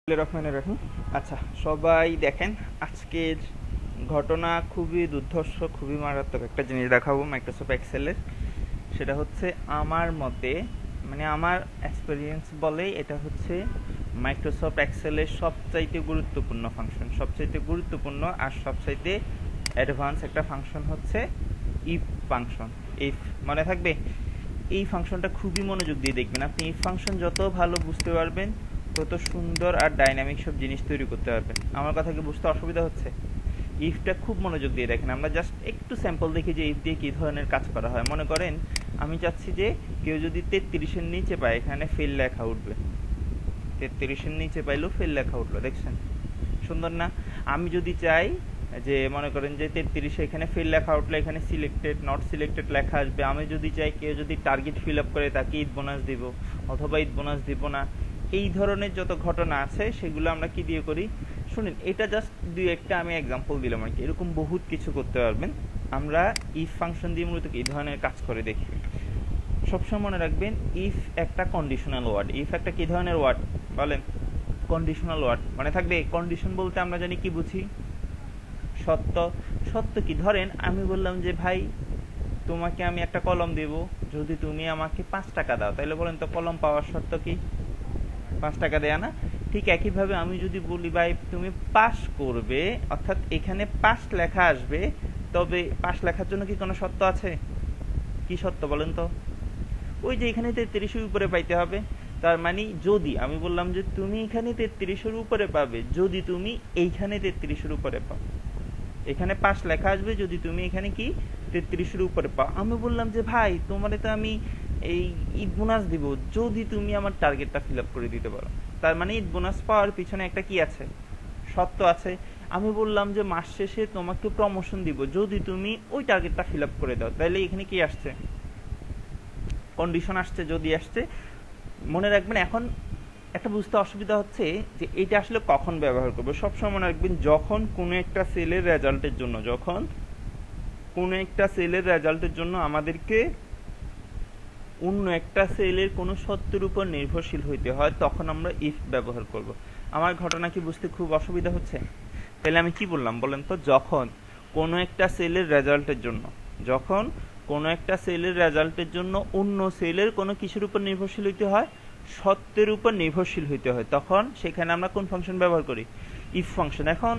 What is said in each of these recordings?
রহমানির রহিম। আচ্ছা, সবাই দেখেন, আজকের ঘটনা খুবই দুর্ধর্ষ, খুবই মারাত্মক একটা জিনিস দেখাবো মাইক্রোসফট এক্সেলের। সেটা হচ্ছে আমার মতে, মানে আমার এক্সপেরিয়েন্স বলে, এটা হচ্ছে মাইক্রোসফট এক্সেলের সবচাইতে গুরুত্বপূর্ণ ফাংশন, সবচাইতে গুরুত্বপূর্ণ আর সবচাইতে অ্যাডভান্স একটা ফাংশন হচ্ছে ইফ ফাংশন। ইফ মনে থাকবে, এই ফাংশনটা খুবই মনোযোগ দিয়ে দেখবেন। আপনি ইফ ফাংশন যত ভালো বুঝতে পারবেন, তত সুন্দর আর ডাইনামিক সব জিনিস তৈরি করতে পারবেন। আমার কথা কি বুঝতে অসুবিধা হচ্ছে? ইফটা খুব মনোযোগ দিয়ে দেখেন। আমরা জাস্ট একটু স্যাম্পল দেখি যে ইফ দিয়ে কী ধরনের কাজ করা হয়। মনে করেন আমি চাচ্ছি যে কেউ যদি 33-এর নিচে পায়, এখানে ফেল লেখা উঠবে। 33-এর নিচে পাইলেও ফেল লেখা উঠলো, দেখছেন? সুন্দর না? আমি যদি চাই যে মনে করেন যে 33-এ এখানে ফেল লেখা উঠলে এখানে সিলেক্টেড নট সিলেক্টেড লেখা আসবে। আমি যদি চাই কেউ যদি টার্গেট ফিল আপ করে তাকে ঈদ বোনাস দিব অথবা ঈদ বোনাস দিব না, এই ধরনের যত ঘটনা আছে সেগুলো আমরা কি দিয়ে করি শুনেন। এটা জাস্ট দুই একটা আমি এক্সাম্পল দিলাম আর কি। এরকম বহুত কিছু করতে পারবেন। আমরা ইফ ফাংশন দিয়ে মূলত এই ধরনের কাজ করে দেখি। সবসময় মনে রাখবেন, ইফ একটা কন্ডিশনাল ওয়ার্ড। ইফ একটা কি ধরনের ওয়ার্ড বলেন? Conditional word. মনে থাকবে, কন্ডিশন বলতে আমরা জানি কি বুঝি? সত্য। সত্য কি? ধরেন আমি বললাম যে ভাই তোমাকে আমি একটা কলম দেব যদি তুমি আমাকে 5 টাকা দাও, তাহলে বলেন তো কলম পাওয়ার শর্ত কি? 5 টাকা দেয়া না? ঠিক একইভাবে আমি যদি বলি ভাই তুমি পাস করবে, অর্থাৎ এখানে পাস লেখা আসবে, তবে পাস লেখার জন্য কি কোনো শর্ত আছে? কি শর্ত বলেন তো? ওই যে এখানে 33-এর উপরে পাইতে হবে। তার মানে যদি আমি বললাম যে তুমি এখানে 33-এর উপরে পাবে যদি তুমি এইখানে 33-এর উপরে পাও, এখানে পাস লেখা আসবে যদি তুমি এখানে কি 33-এর উপরে পাও। আমি বললাম যে ভাই তোমারে তো আমি এই ঈদ বোনাস দিব যদি তুমি আমার টার্গেটটা ফিল আপ করে দিতে পারো। তার মানে ঈদ বোনাস পাওয়ার পিছনে একটা কি আছে? সত্য আছে। আমি বললাম যে মাস শেষে তোমাকে প্রমোশন দিব যদি তুমি ওই টার্গেটটা ফিল আপ করে দাও, তাহলে এখানে কি আসছে? কন্ডিশন আসছে, যদি আসছে। মনে রাখবেন, এখন একটা বুঝতে অসুবিধা হচ্ছে যে এটা আসলে কখন ব্যবহার করবো। সবসময় মনে রাখবেন, যখন কোনো একটা সেলের রেজাল্টের জন্য, যখন কোনো একটা সেলের রেজাল্টের জন্য আমাদেরকে অন্য একটা সেলের কোনো সত্যের উপর নির্ভরশীল হইতে হয়, তখন আমরা ইফ ব্যবহার করব। আমার ঘটনা কি বুঝতে খুব অসুবিধা হচ্ছে? তাহলে আমি কি বললাম বলেন তো? যখন কোনো একটা সেলের রেজাল্টের জন্য, যখন কোনো একটা সেলের রেজাল্টের জন্য অন্য সেলের কোনো কিছুর উপর নির্ভরশীল হইতে হয়, সত্যের উপর নির্ভরশীল হইতে হয়, তখন সেখানে আমরা কোন ফাংশন ব্যবহার করি? If function. এখন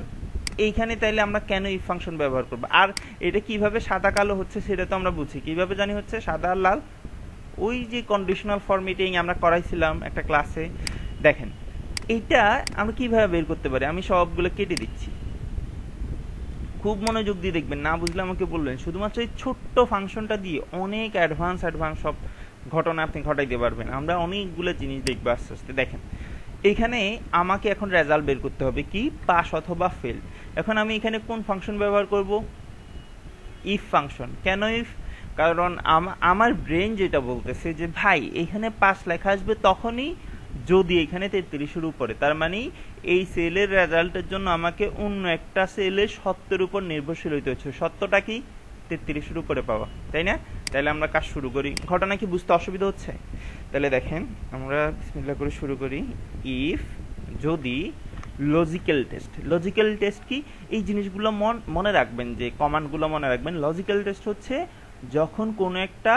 এইখানে তাইলে আমরা কেন ইফ ফাংশন ব্যবহার করব? আর এটা কিভাবে সাদা কালো হচ্ছে সেটা তো আমরা বুঝি। কিভাবে জানি হচ্ছে সাদা আর লাল? ওই যে কন্ডিশনাল ফরম্যাটিং আমরা করাইছিলাম একটা ক্লাসে। দেখেন এইটা আমরা কিভাবে বের করতে পারি। আমি সবগুলো কেটে দিচ্ছি, খুব মনোযোগ দিয়ে দেখবেন। না বুঝলে আমাকে বলবেন। শুধুমাত্র এই ছোট্ট ফাংশনটা দিয়ে অনেক অ্যাডভান্স সব ঘটনা আপনি ঘটাইতে পারবেন। আমরা অনেকগুলো জিনিস দেখবো আস্তে আস্তে। দেখেন এখানে আমাকে এখন রেজাল্ট বের করতে হবে কি? পাস অথবা ফেল। এখন আমি এখানে কোন ফাংশন ব্যবহার করব? If function. কেন ইফ? কারণ আমার ব্রেন যেটা বলতেছে যে ভাই এখানে পাস লেখা আসবে তখনই যদি এখানে 33-এর উপরে। তার মানে এই সেলের রেজাল্টের জন্য আমাকে অন্য একটা সেলের সত্যের উপর নির্ভরশীল হইতে হচ্ছে। সত্যটা কি? 33-এর উপরে পাওয়া, তাই না? তাহলে আমরা কাজ শুরু করি। ঘটনা কি বুঝতে অসুবিধা হচ্ছে? তাহলে দেখেন আমরা বিসমিল্লাহ করে শুরু করি। ইফ যদি লজিক্যাল টেস্ট। লজিক্যাল টেস্ট কি? এই জিনিসগুলো মনে রাখবেন, যে কমান্ডগুলো মনে রাখবেন। লজিক্যাল টেস্ট হচ্ছে যখন কোনো একটা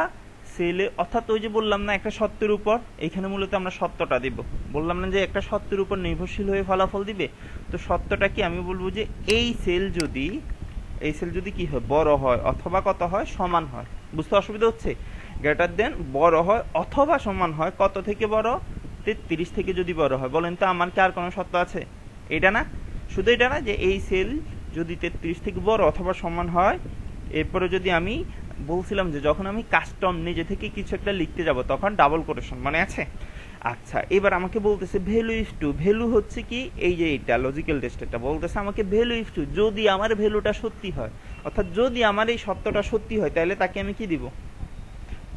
সেলে, অর্থাৎ ওই যে বললাম না একটা সত্যের উপর, এখানে মূলত আমরা সত্যটা দিব। বললাম না যে একটা সত্যের উপর নির্ভরশীল হয়ে ফলাফল দিবে। তো সত্যটা কি? আমি বলবো যে এই সেল যদি কি হয়? বড় হয় অথবা কত হয়? সমান হয়। বুঝতে অসুবিধা হচ্ছে? গ্রেটার দেন বড় হয় অথবা সমান হয়। কত থেকে বড়? 33 থেকে যদি বড় হয়। বলেন তো আমার কি আর কোনো সত্য আছে? এটা না? শুধু এটা না যে এই সেল যদি 33 থেকে বড় অথবা সমান হয়। এরপরে যদি আমি বলছিলাম যে যখন আমি কাস্টম নিজে থেকে কিছু একটা লিখতে যাব তখন ডাবল কোটেশন, মনে আছে? আচ্ছা, এবার আমাকে বলতেছে ভ্যালু ইফ টু। ভ্যালু হচ্ছে কি? এই যে এটা লজিক্যাল টেস্ট, এটা বলতেছে আমাকে ভ্যালু ইফ টু, যদি আমার ভ্যালুটা সত্যি হয়, অর্থাৎ যদি আমার এই সত্যটা সত্যি হয়, তাহলে তাকে আমি কি দিব?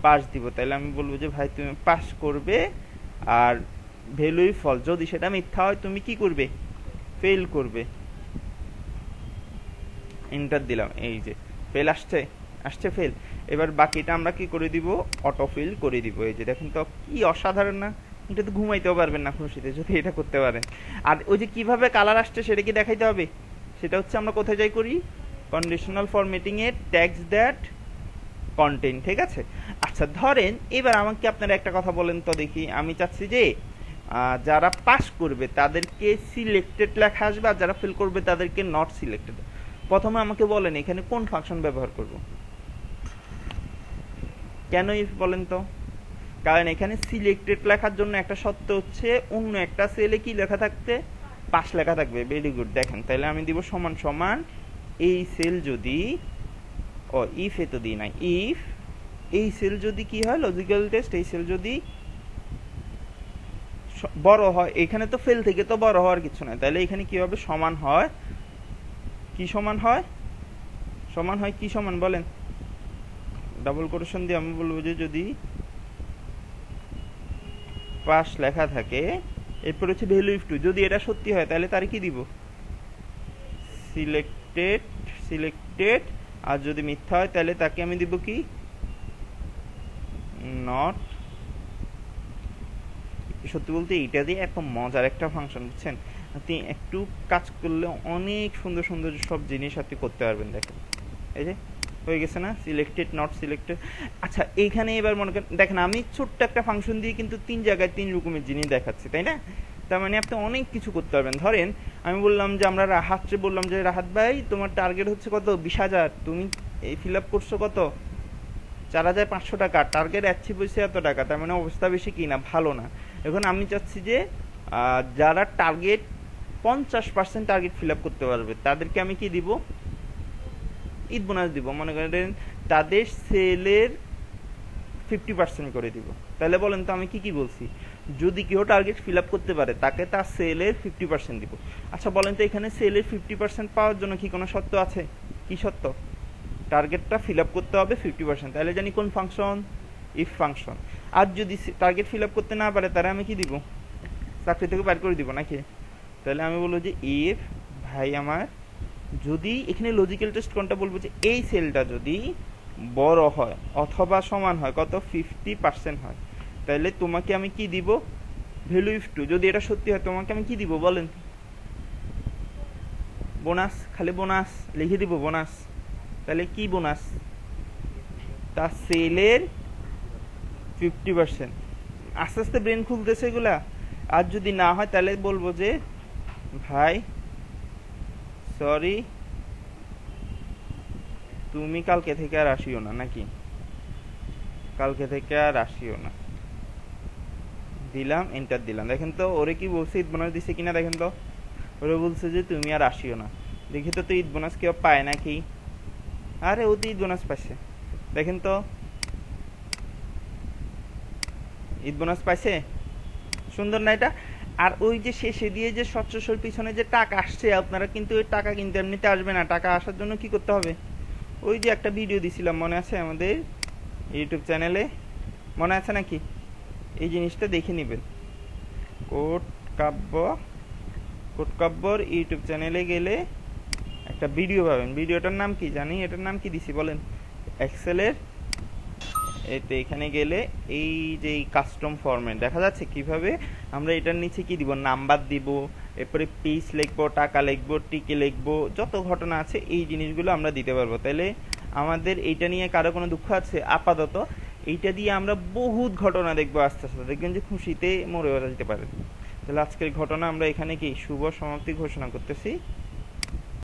পাস দিব। তাহলে আমি বলবো যে ভাই তুমি পাস করবে। আর ভ্যালু ইফ ফলস, যদি সেটা মিথ্যা হয় তুমি কি করবে? ফেল করবে। এন্টার দিলাম, এই যে ফেল আসছে ফেল। এবার বাকিটা আমরা কি করে দিব? অটো ফিল করে দিব। এই যে দেখেন তো কি অসাধারণ না? এটা তো ঘুমাইতেও পারবেন না খুশিতে যদি এটা করতে পারেন। আর ওই যে কিভাবে কালার আসছে সেটা কি দেখাইতে হবে, সেটা হচ্ছে আমরা কোথায় যাই করি, কন্ডিশনাল ফরম্যাটিং এর ট্যাগস দ্যাট কন্টেন্ট, ঠিক আছে। আচ্ছা ধরেন এবার আমাকে আপনারা একটা কথা বলেন তো দেখি, আমি চাচ্ছি যে যারা পাস করবে তাদেরকে সিলেক্টেড লেখা আসবে, আর যারা ফেল করবে তাদেরকে নট সিলেক্টেড। প্রথমে আমাকে বলেন এখানে কোন ফাংশন ব্যবহার করব, কেন ইফ বলেন তো? কারণ এখানে সিলেক্টেড লেখার জন্য একটা শর্ত হচ্ছে অন্য একটা সেলে কি লেখা থাকতে, পাস লেখা থাকবে। ভেরি গুড, দেখেন তাহলে আমি দিব সমান সমান এই সেল যদি, ও ইফ এ তো দিই নাই, ইফ এই সেল যদি কি হয় লজিক্যাল টেস্ট, এই সেল যদি বড় হয়, এখানে তো ফেল থেকে তো বড় হওয়ার কিছু নাই, তাহলে এখানে কি হবে, সমান হয়, কি সমান হয়, সমান হয় কি সমান বলেন, ডাবল কোটেশন দিয়ে আমি বলবো যে যদি পাস লেখা থাকে, এরপর হচ্ছে ভ্যালু ইফ টু, যদি এটা সত্যি হয় তাহলে তার কি দিব, সিলেক্টেড, সিলেক্টেড, আর যদি মিথ্যা হয় তাহলে তাকে আমি দিব কি, নট। সত্যি বলতে এইটা দিয়ে এত মজার একটা ফাংশন, বুঝছেন, আপনি একটু কাজ করলে অনেক সুন্দর সুন্দর সব জিনিস আপনি করতে পারবেন। দেখেন এই যে হয়ে গেছে না, সিলেক্টেড নট সিলেক্টেড। আচ্ছা এইখানে এবার মনে করেন, দেখেন আমি ছোট্ট একটা ফাংশন দিয়ে কিন্তু 3 জায়গায় 3 রকমের জিনিস দেখাচ্ছি, তাই না? তার মানে আপনি অনেক কিছু করতে পারবেন। ধরেন আমি বললাম যে আমরা রাহাতকে বললাম যে রাহাত ভাই তোমার টার্গেট হচ্ছে কত, 20,000, তুমি এই ফিল আপ করছো কত, 4,500 টাকা, টার্গেট অ্যাচিভ হয়েছে এত টাকা, তার মানে অবস্থা বেশি কি না, ভালো না। এখন আমি চাচ্ছি যে যারা টার্গেট 50% টার্গেট ফিল আপ করতে পারবে তাদেরকে আমি কি দিব, ঈদ বোনাস দিব, মনে করেন তাদের সেলের 50% করে দিব। তাহলে বলেন তো আমি কি কি বলছি, যদি কেউ টার্গেট ফিল আপ করতে পারে তাকে তার সেলের 50% দিব। আচ্ছা বলেন তো এখানে সেলের 50% পাওয়ার জন্য কি কোনো শর্ত আছে, কি শর্ত, টার্গেটটা ফিল আপ করতে হবে 50%, তাহলে জানি কোন ফাংশন, ইফ ফাংশন। আর যদি টার্গেট ফিল আপ করতে না পারে তাহলে আমি কি দিব, চাকরি থেকে বের করে দিব নাকি। তাহলে আমি বলবো যে ইফ ভাই আমার, যদি এখানে লজিক্যাল টেস্ট কোনটা বলবো, যে এই সেলটা যদি বড় হয় অথবা সমান হয় কত, 50% হয়, তাহলে তোমাকে আমি কি দিব, ভ্যালু ইফ টু, যদি এটা সত্যি হয় তোমাকে আমি কি দিব বলেন, বোনাস, খালি বোনাস লিখে দিব বোনাস। তাহলে কি বোনাস, তার সেলের 50%। আস্তে আস্তে ব্রেন খুলতেছে এগুলা। আর যদি না হয় তাহলে বলবো যে ভাই সরি তুমি কালকে থেকে আর আসিও না, নাকি কালকে থেকে আর আসিও না, দিলাম এন্টার দিলাম। দেখেন তো ওরে কি বলছে, ঈদ বোনাস দিছে কিনা দেখেন তো, ওরে বলছে যে তুমি আর আসিও না। দেখি তো ঈদ বোনাস কেউ পায় নাকি, আরে ও তো ঈদ বোনাস পাইছে, দেখেন তো ঈদ বোনাস পাইছে, সুন্দর না এটা। আর ওই যে শেষে দিয়ে যে সচ্চসর পিছনে যে টাকা আসছে, আপনারা কিন্তু ওই টাকা কিন্তু এমনিতে আসবে না, টাকা আসার জন্য কি করতে হবে, ওই যে একটা ভিডিও দিছিলাম মনে আছে আমাদের ইউটিউব চ্যানেলে, মনে আছে নাকি, এই জিনিসটা দেখে নেবেন। কোট কাব্যর ইউটিউব চ্যানেলে গেলে একটা ভিডিও পাবেন, ভিডিওটার নাম কি জানি, এটার নাম কি দিছি বলেন, এক্সেলের এতে এখানে গেলে এই যে কাস্টম ফরম্যাট দেখা যাচ্ছে কিভাবে আমরা এটার নিচে কি দিব, নাম্বার দিব, এরপরে পিস লিখবো, টাকা লিখবো, টিকে লিখবো, যত ঘটনা আছে এই জিনিসগুলো আমরা দিতে পারবো। তাহলে আমাদের এইটা নিয়ে কারো কোনো দুঃখ আছে, আপাতত এইটা দিয়ে আমরা বহুত ঘটনা দেখবো, আস্তে আস্তে দেখবেন যে খুশিতে মরে যেতে পারে। তাহলে আজকের ঘটনা আমরা এখানে কি শুভ সমাপ্তি ঘোষণা করতেছি।